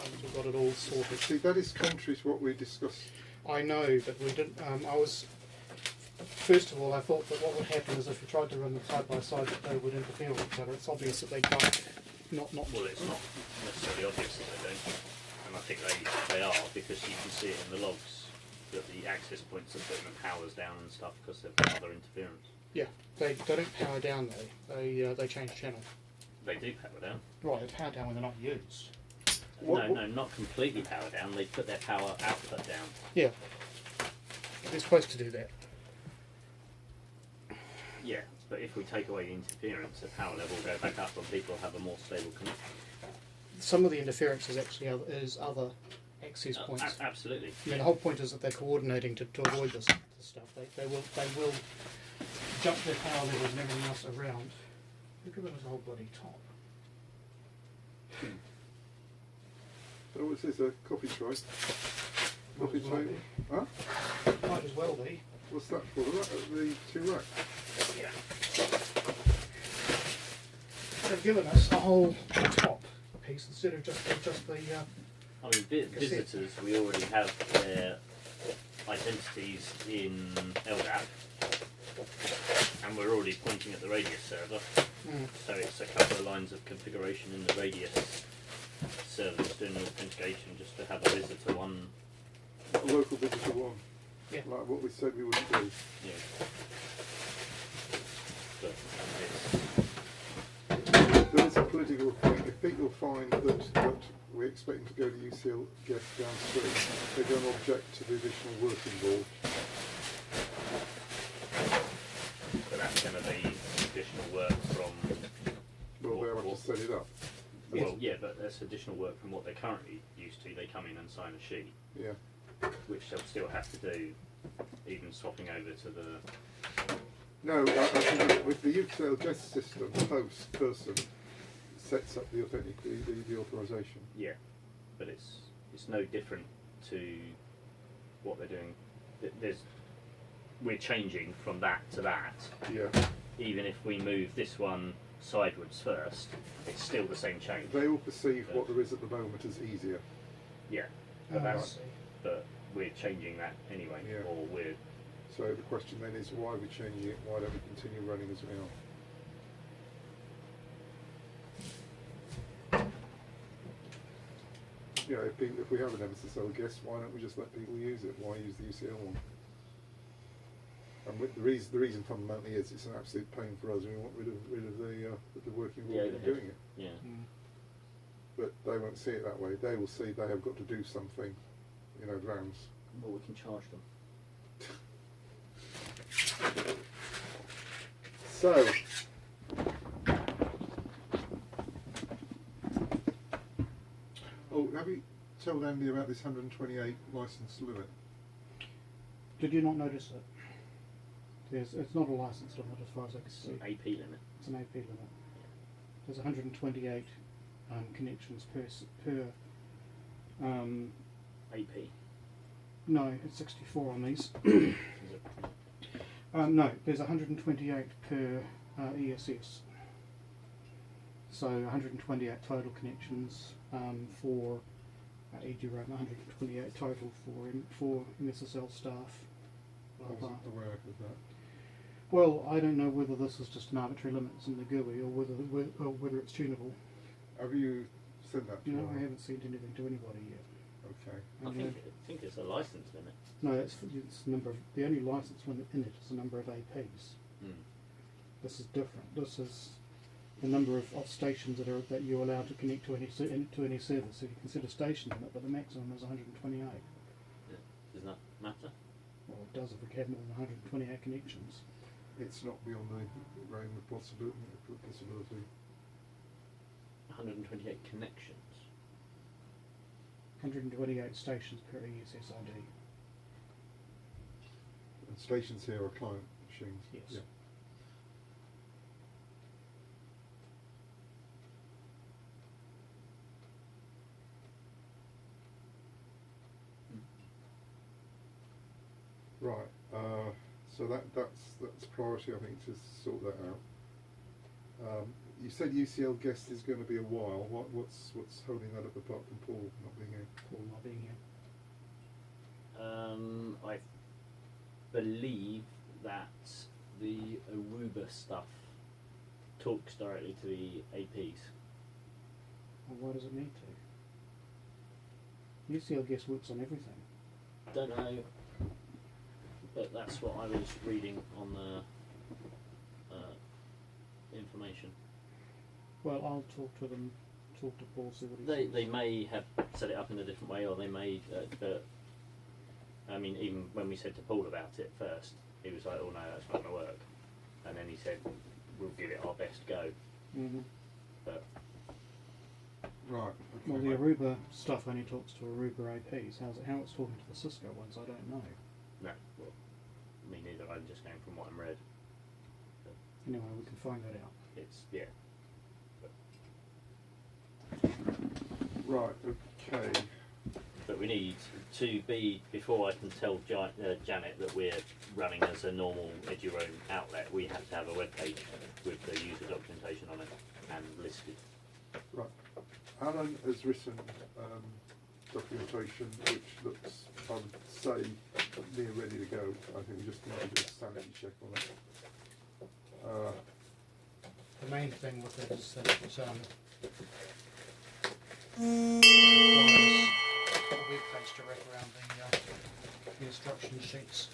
once we've got it all sorted. See, that is contrary to what we discussed. I know, but we didn't. First of all, I thought that what would happen is if we tried to run them side by side, that they would interfere with each other. It's obvious that they don't. Not. Well, it's not necessarily obvious that they don't, and I think they are, because you can see it in the logs that the access points are putting the powers down and stuff because they've got other interference. Yeah, they don't power down though. They change channel. They do power down. Right, they power down when they're not used. No, not completely power down. They put their power output down. Yeah, they're supposed to do that. Yeah, but if we take away the interference, the power level will go back up and people have a more stable connection. Some of the interference is actually other access points. Absolutely. I mean, the whole point is that they're coordinating to avoid this stuff. They will jump their power levels and everything else around. Look at this whole bloody top. Oh, what's this, a coffee tray? Coffee as well table? be. Huh? Might as well be. What's that for? The two racks? Yeah. They've given us a whole top piece instead of just the. I mean, visitors, we already have their identities in LDAP, and we're already pointing at the radius server. So it's a couple of lines of configuration in the radius server that's doing the authentication just to have a visitor one. A local visitor one. Yeah. Like what we said we wouldn't do. Yeah. But There is a political thing. I think you'll find that we're expecting to go to UCL guests downstream. They're going to object to the additional work involved. but that's going to be additional work from. Well, they'll have to set it up. Well, yeah, but that's additional work from what they're currently used to. They come in and sign a sheet. Yeah. Which they'll still have to do, even swapping over to the. No, I think with the UCL guest system, the host person sets up the authorization. Yeah, but it's no different to what they're doing. We're changing from that to that. Yeah. Even if we move this one sideways first, it's still the same change. They all perceive what there is at the moment as easier. Yeah, but we're changing that anyway, Yeah. or we're. So the question then is, why are we changing it? Why don't we continue running as we are? You know, if we have an MSSL guest, why don't we just let people use it? Why use the UCL one? And the reason fundamentally is it's an absolute pain for us. We want rid of the working involved in doing it. Yeah. But they won't see it that way. They will see they have got to do something in advance. Well, we can charge them. So, have you told Andy about this 128 license limit? Did you not notice it? It's not a license limit as far as I can see. It's an AP limit. It's an AP limit. There's 128 connections per. AP. No, it's 64 on these. Is it? No, there's 128 per ESS. So 128 total connections for e.g. around 128 total for MSSL staff. I wasn't aware of that. Well, I don't know whether this is just an arbitrary limit in the GUI or whether it's tunable. Have you sent that to No, her? I haven't sent anything to anybody yet. Okay. I think it's a license limit. No, it's the number of, the only license limit in it is the number of APs. This is different. This is the number of stations that you're allowed to connect to any service. So you consider station limit, but the maximum is 128. Does that matter? Well, it does if we have more than 128 connections. It's not beyond the realm of possibility. 128 connections. 128 stations per ESS ID. And stations here are client machines. Yes. Yeah. Right. So that's priority, I think, to sort that out. You said UCL guest is going to be a while. What's holding that up apart from Paul not being here? Paul not being here. I believe that the Aruba stuff talks directly to the APs. Well, why does it need to? UCL guest works on everything. Don't know, but that's what I was reading on the information. Well, I'll talk to them, talk to Paul, see what he says. They may have set it up in a different way, or they may. But I mean, even when we said to Paul about it first, he was like, "Oh no, that's not going to work," and then he said, "We'll give it our best go." Mm-hmm. But Right. Okay. Well, the Aruba stuff only talks to Aruba APs. How it's talking to the Cisco ones, I don't know. no, well, me neither. I'm just going from what I'm read. Anyway, we can find that out. It's yeah. Right. Okay. But we need to be, before I can tell Janet that we're running as a normal Eduroam outlet, we have to have a web page with the user documentation on it and listed. Right. Alan has written documentation which looks, I would say, near ready to go. I think we just need to do a sanity check on it. The main thing with it is that it requires a web page to wrap around the instruction sheets.